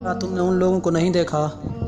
کیا تم نے ان لوگوں کو نہیں دیکھا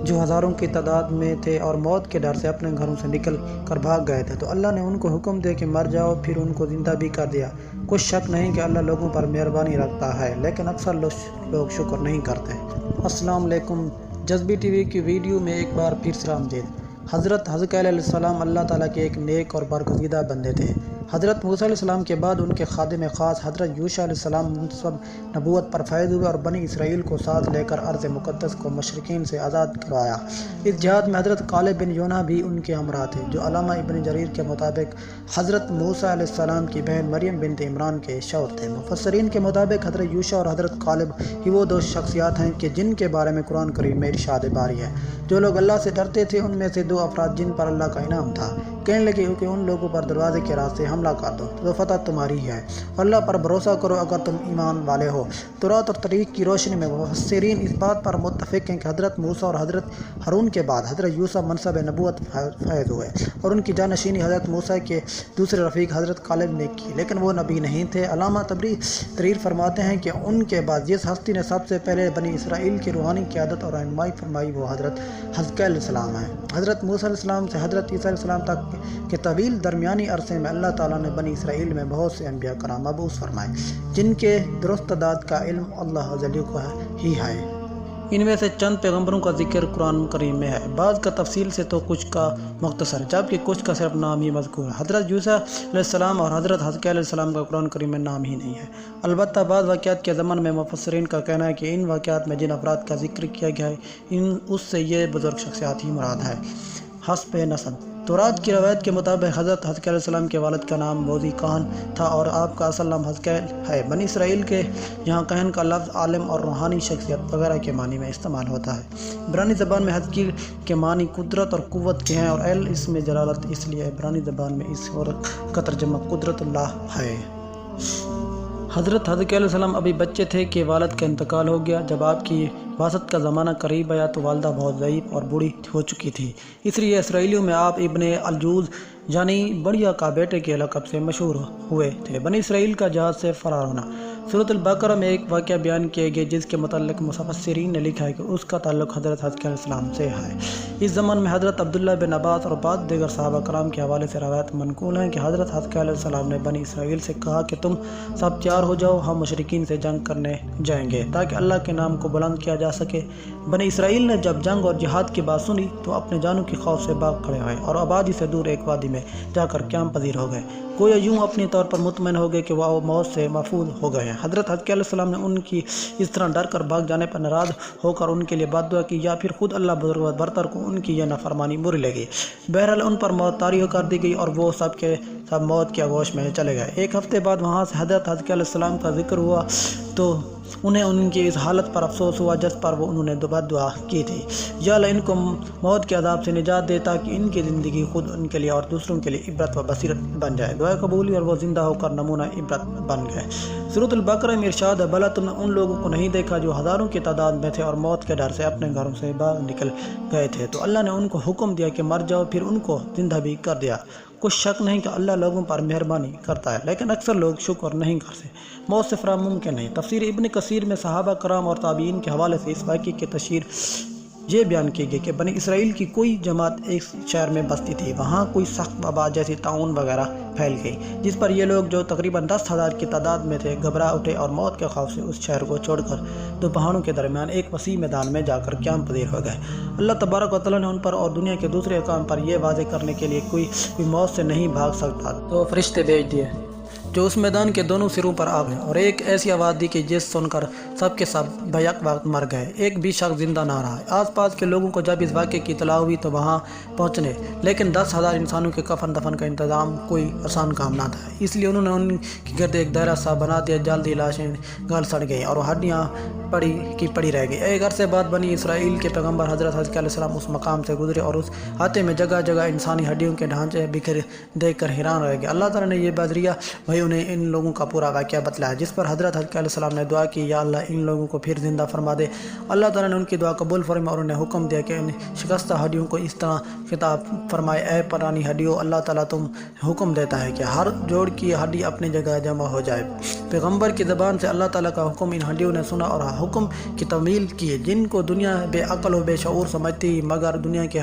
جو ہزاروں کی تعداد میں تھے اور موت کے ڈر سے اپنے گھروں سے نکل کر بھاگ گئے تھے؟ تو اللہ نے ان کو حکم دے کہ مر جاؤ، پھر ان کو زندہ بھی کر دیا۔ کچھ شک نہیں کہ اللہ لوگوں پر مہربانی رکھتا ہے، لیکن اکثر لوگ شکر نہیں کرتے۔ السلام علیکم، جذبی ٹی وی کی ویڈیو میں ایک بار پھر سے آمدید۔ حضرت حزقیل علیہ السلام اللہ تعالیٰ کے ایک نیک اور برگزیدہ بندے تھے۔ حضرت موسیٰ علیہ السلام کے بعد ان کے خادم خاص حضرت یوشع علیہ السلام منصب نبوت پر فائز ہوئے اور بنی اسرائیل کو ساتھ لے کر ارض مقدس کو مشرکین سے آزاد کروایا۔ اس جہاد میں حضرت کالب بن یونہ بھی ان کے ہمراہ تھے، جو علامہ ابن جریر کے مطابق حضرت موسیٰ علیہ السلام کی بہن مریم بنت عمران کے شوہر تھے۔ مفسرین کے مطابق حضرت یوشع اور حضرت کالب ہی وہ دو شخصیات ہیں کہ جن کے بارے میں قرآن کریم میں ارشاد باری ہے۔ جو لوگ اللہ سے ڈرتے تھے ان میں سے دو افراد جن پر اللہ کا انعام تھا، کہنے لگے کہ ان لوگوں پر دروازے کے راستے حملہ کر دو تو فتح تمہاری ہے، اور اللہ پر بھروسہ کرو اگر تم ایمان والے ہو۔ تورات اور طریق کی روشنی میں مفسرین اس بات پر متفق ہیں کہ حضرت موسیٰ اور حضرت ہارون کے بعد حضرت یوشع منصب نبوت فائز ہوئے، اور ان کی جانشینی حضرت موسیٰ کے دوسرے رفیق حضرت کالب نے کی، لیکن وہ نبی نہیں تھے۔ علامہ طبری تحریر فرماتے ہیں کہ ان کے بعد جس ہستی نے سب سے پہلے بنی اسرائیل کی روحانی قیادت اور رہنمائی فرمائی وہ حضرت حزقیل علیہ السلام ہیں۔ حضرت موسیٰ علیہ السلام سے حضرت عیسیٰ علیہ السلام تک کے طویل درمیانی عرصے میں اللہ تعالیٰ نے بنی اسرائیل میں بہت سے انبیاء کرام مبعوث فرمائے، جن کے درست تعداد کا علم اللہ جل کو ہی ہے۔ ان میں سے چند پیغمبروں کا ذکر قرآن کریم میں ہے، بعض کا تفصیل سے تو کچھ کا مختصر، جبکہ کچھ کا صرف نام ہی مذکور ہے۔ حضرت یوشع علیہ السلام اور حضرت حزقیل علیہ السلام کا قرآن کریم میں نام ہی نہیں ہے۔ البتہ بعض واقعات کے ضمن میں مفسرین کا کہنا ہے کہ ان واقعات میں جن افراد کا ذکر کیا گیا ہے اس سے یہ بزرگ شخصیات ہی مراد ہے۔ حسب نسب تورات کی روایت کے مطابق حضرت حزقیل علیہ السلام کے والد کا نام بوزی کہن تھا اور آپ کا اصل نام حزقیل ہے۔ بنی اسرائیل کے یہاں کہن کا لفظ عالم اور روحانی شخصیت وغیرہ کے معنی میں استعمال ہوتا ہے۔ عبرانی زبان میں حزقیل کے معنی قدرت اور قوت کے ہیں، اور ایل اس میں جلالت، اس لیے عبرانی زبان میں اس کا ترجمہ قدرت اللہ ہے۔ حضرت حزقیل علیہ السلام ابھی بچے تھے کہ والد کا انتقال ہو گیا۔ جب آپ کی وراثت کا زمانہ قریب آیا تو والدہ بہت ضعیف اور بوڑھی ہو چکی تھی، اس لیے اسرائیلیوں میں آپ ابن الجوز یعنی بڑھیا کا بیٹے کے لقب سے مشہور ہوئے تھے۔ بنی اسرائیل کا جہاد سے فرار ہونا۔ سورۃ البقرہ میں ایک واقعہ بیان کیا گیا جس کے متعلق مفسرین نے لکھا ہے کہ اس کا تعلق حضرت حزقیل علیہ السلام سے ہے۔ اس زمان میں حضرت عبداللہ بن عباس اور بعض دیگر صحابہ کرام کے حوالے سے روایت منقول ہیں کہ حضرت حزقیل علیہ السلام نے بنی اسرائیل سے کہا کہ تم سب تیار ہو جاؤ، ہم مشرکین سے جنگ کرنے جائیں گے تاکہ اللہ کے نام کو بلند کیا جا سکے۔ بنی اسرائیل نے جب جنگ اور جہاد کی بات سنی تو اپنے جانوں کی خوف سے بھاگ کھڑے ہوئے اور آبادی سے دور ایک وادی میں جا کر قیام پذیر ہو گئے، گویا یوں اپنی طور پر مطمئن ہو گئے کہ وہ موت سے محفوظ ہو گئے ہیں۔ حضرت حزقیل علیہ السلام نے ان کی اس طرح ڈر کر بھاگ جانے پر ناراض ہو کر ان کے لیے بد دعا کی، یا پھر خود اللہ بزرگ و برتر کو ان کی یہ نافرمانی بری لگی۔ بہرحال ان پر موت طاری کر دی گئی اور وہ سب کے سب موت کے آغوش میں چلے گئے۔ ایک ہفتے بعد وہاں سے حضرت حزقیل علیہ السلام کا ذکر ہوا تو انہیں ان کی اس حالت پر افسوس ہوا جس پر وہ انہوں نے بد دعا کی تھی، یا اللہ ان کو موت کے عذاب سے نجات دے تاکہ ان کی زندگی خود ان کے لیے اور دوسروں کے لیے عبرت و بصیرت بن جائے۔ دعا قبول ہوئی اور وہ زندہ ہو کر نمونہ عبرت بن گئے۔ سورۃ البقرہ میں ارشاد ہے، بھلا تم نے ان لوگوں کو نہیں دیکھا جو ہزاروں کی تعداد میں تھے اور موت کے ڈر سے اپنے گھروں سے باہر نکل گئے تھے؟ تو اللہ نے ان کو حکم دیا کہ مر جاؤ، پھر ان کو زندہ بھی کر دیا۔ کچھ شک نہیں کہ اللہ لوگوں پر مہربانی کرتا ہے، لیکن اکثر لوگ شکر نہیں کرتے۔ موت سے فرار ممکن نہیں۔ تفسیر ابن کثیر میں صحابہ کرام اور تابعین کے حوالے سے اس واقعے کی تشریح یہ بیان کی گئی کہ بنی اسرائیل کی کوئی جماعت ایک شہر میں بستی تھی، وہاں کوئی سخت وبا جیسی طاعون وغیرہ پھیل گئی، جس پر یہ لوگ جو تقریباً 10,000 کی تعداد میں تھے گھبرا اٹھے اور موت کے خوف سے اس شہر کو چھوڑ کر دو پہاڑوں کے درمیان ایک وسیع میدان میں جا کر قیام پذیر ہو گئے۔ اللہ تبارک و تعالیٰ نے ان پر اور دنیا کے دوسرے اقوام پر یہ واضح کرنے کے لیے کوئی موت سے نہیں بھاگ سکتا تو فرشتے بھیج دیے جو اس میدان کے دونوں سروں پر آ گئے، اور ایک ایسی آواز دی کہ جس سن کر سب کے سب بیک وقت مر گئے، ایک بھی شخص زندہ نہ رہا۔ آس پاس کے لوگوں کو جب اس واقعے کی اطلاع ہوئی تو وہاں پہنچنے، لیکن 10,000 انسانوں کے کفن دفن کا انتظام کوئی آسان کام نہ تھا، اس لیے انہوں نے ان کے گرد ایک دائرہ سا بنا دیا۔ جلدی لاشیں گل سڑ گئیں اور ہڈیاں پڑی رہ گئی۔ ایک عرصے بعد بنی اسرائیل کے پیغمبر حضرت حزقیل علیہ السلام اس مقام سے گزرے اور اس احاطے میں جگہ جگہ انسانی ہڈیوں کے ڈھانچے بکھر دیکھ کر حیران رہ گئے۔ اللہ تعالیٰ نے یہ بذریعہ وہی انہیں ان لوگوں کا پورا واقعہ بتلایا، جس پر حضرت حزقیل علیہ السلام نے دعا کی، یا اللہ ان لوگوں کو پھر زندہ فرما دے۔ اللہ تعالیٰ نے ان کی دعا قبول فرمائی اور انہیں حکم دیا کہ ان شکستہ ہڈیوں کو اس طرح خطاب فرمائے، اے پرانی ہڈیوں، اللہ تعالیٰ تم حکم دیتا ہے کہ ہر جوڑ کی ہڈی اپنی جگہ جمع ہو جائے۔ پیغمبر کی زبان سے اللہ تعالیٰ کا حکم ان ہڈیوں نے سنا اور حکم کی تکمیل کی جن کو دنیا بے عقل و بے شعور سمجھتی، مگر دنیا کے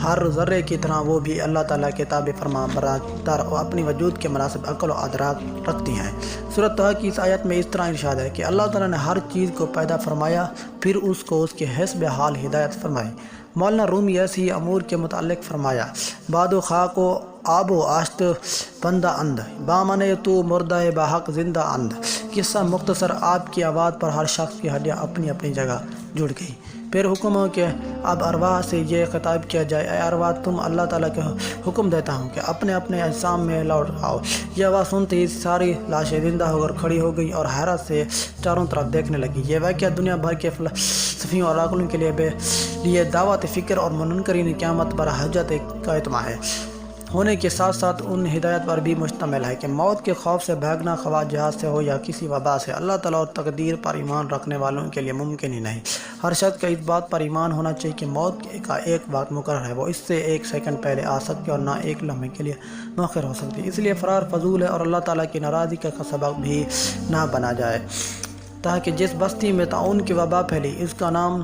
ہر ذرے کی طرح وہ بھی اللہ تعالیٰ کے تابع فرما بردار اور اپنی وجود کے مناسب عقل و ادراک رکھتی ہیں۔ سورۃ طہ کی اس آیت میں اس طرح ارشاد ہے کہ اللہ تعالیٰ نے ہر چیز کو پیدا فرمایا، پھر اس کو اس کے حسب حال ہدایت فرمائی۔ مولانا رومی ایسی امور کے متعلق فرمایا: باد و خاک و آب و آشت بندہ اند، بامنے تو مردہ بحق زندہ اند۔ قصہ مختصر، آپ کی آواز پر ہر شخص کی ہڈیاں اپنی اپنی جگہ جڑ گئی۔ پھر حکم ہو کہ اب ارواح سے یہ خطاب کیا جائے: اے ارواح، تم اللہ تعالیٰ کے حکم دیتا ہوں کہ اپنے اپنے اجسام میں لوٹ آؤ۔ یہ آواز سنتے ہی ساری لاشیں زندہ ہو کر کھڑی ہو گئیں اور حیرت سے چاروں طرف دیکھنے لگی۔ یہ واقعہ دنیا بھر کے فلسفیوں اور عقلوں کے لیے دعوت فکر اور منکرین قیامت پر حجت کا اجتماع ہونے کے ساتھ ساتھ ان ہدایت پر بھی مشتمل ہے کہ موت کے خوف سے بھاگنا، خواہ جہاد سے ہو یا کسی وبا سے، اللہ تعالیٰ اور تقدیر پر ایمان رکھنے والوں کے لیے ممکن ہی نہیں۔ ہر شخص کا اس بات پر ایمان ہونا چاہیے کہ موت کا ایک وقت مقرر ہے، وہ اس سے ایک سیکنڈ پہلے آ سکتی اور نہ ایک لمحے کے لیے مؤخر ہو سکتی۔ اس لیے فرار فضول ہے اور اللہ تعالیٰ کی ناراضگی کا سبب بھی نہ بنا جائے۔ تاکہ جس بستی میں طاعون کی وبا پھیلی، اس کا نام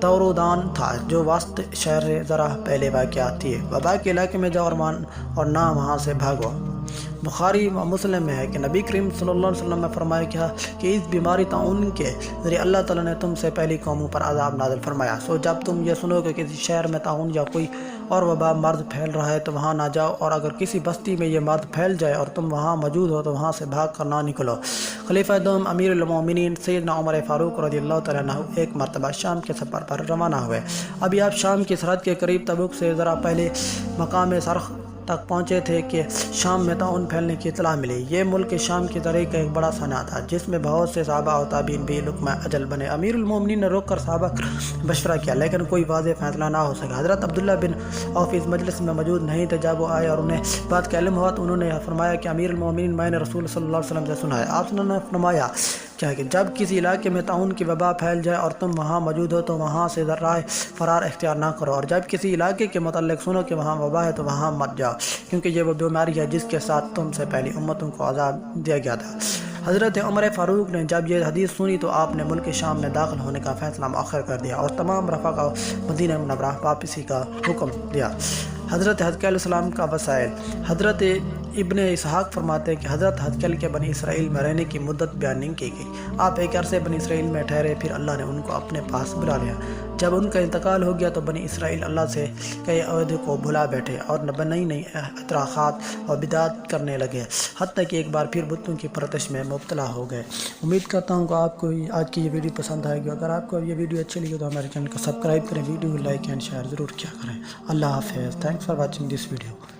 تورودان تھا، جو وسط شہر سے ذرا پہلے واقع تھی۔ وبا کے علاقے میں جاؤ اور نہ وہاں سے بھاگو۔ بخاری و مسلم میں ہے کہ نبی کریم صلی اللہ علیہ وسلم نے فرمایا کہ اس بیماری طاعون کے ذریعے اللہ تعالیٰ نے تم سے پہلی قوموں پر عذاب نازل فرمایا۔ سو جب تم یہ سنو کہ کسی شہر میں طاعون یا کوئی اور وبا مرض پھیل رہا ہے تو وہاں نہ جاؤ، اور اگر کسی بستی میں یہ مرض پھیل جائے اور تم وہاں موجود ہو تو وہاں سے بھاگ کر نہ نکلو۔ خلیفہ دوم امیر المومنین سیدنا عمر فاروق رضی اللہ تعالیٰ عنہ ایک مرتبہ شام کے سفر پر روانہ ہوئے۔ ابھی آپ شام کی سرحد کے قریب تبوک سے ذرا پہلے مقام سرخ تک پہنچے تھے کہ شام میں طاعون پھیلنے کی اطلاع ملی۔ یہ ملک شام کی تاریخ کا ایک بڑا صحنہ تھا جس میں بہت سے صحابہ اور تابعین بھی لقمہ اجل بنے۔ امیر المومنین نے رک کر صحابہ کا مشورہ کیا، لیکن کوئی واضح فیصلہ نہ ہو سکا۔ حضرت عبداللہ بن عوف اس مجلس میں موجود نہیں تھے۔ جب وہ آئے اور انہیں بات کا علم ہوا تو انہوں نے فرمایا کہ امیر المومنین، میں نے رسول صلی اللہ علیہ وسلم سے سنا ہے۔ آپ نے فرمایا کیا کہ جب کسی علاقے میں طاعون کی وبا پھیل جائے اور تم وہاں موجود ہو تو وہاں سے راہ فرار اختیار نہ کرو، اور جب کسی علاقے کے متعلق سنو کہ وہاں وبا ہے تو وہاں مت جاؤ، کیونکہ یہ وہ بیماری ہے جس کے ساتھ تم سے پہلی امتوں کو عذاب دیا گیا تھا۔ حضرت عمر فاروق نے جب یہ حدیث سنی تو آپ نے ملک شام میں داخل ہونے کا فیصلہ مؤخر کر دیا اور تمام رفقا کو مدینہ منورہ واپسی کا حکم دیا۔ حضرت حزقیل علیہ السلام کا وسائل۔ حضرت ابن اسحاق فرماتے ہیں کہ حضرت حزقیل کے بنی اسرائیل میں رہنے کی مدت بیان نہیں کی گئی۔ آپ ایک عرصے بنی اسرائیل میں ٹھہرے، پھر اللہ نے ان کو اپنے پاس بلا لیا۔ جب ان کا انتقال ہو گیا تو بنی اسرائیل اللہ سے کئی عہدے کو بھلا بیٹھے اور نئی نئی اطراحات اور بدعات کرنے لگے، حتیٰ کہ ایک بار پھر بتوں کی پرستش میں مبتلا ہو گئے۔ امید کرتا ہوں کہ آپ کو آج کی یہ ویڈیو پسند آئے گی۔ اگر آپ کو یہ ویڈیو اچھی لگی تو ہمارے چینل کو سبسکرائب کریں، ویڈیو کو لائک اینڈ شیئر ضرور کیا کریں۔ اللہ حافظ۔ Thanks for watching this video.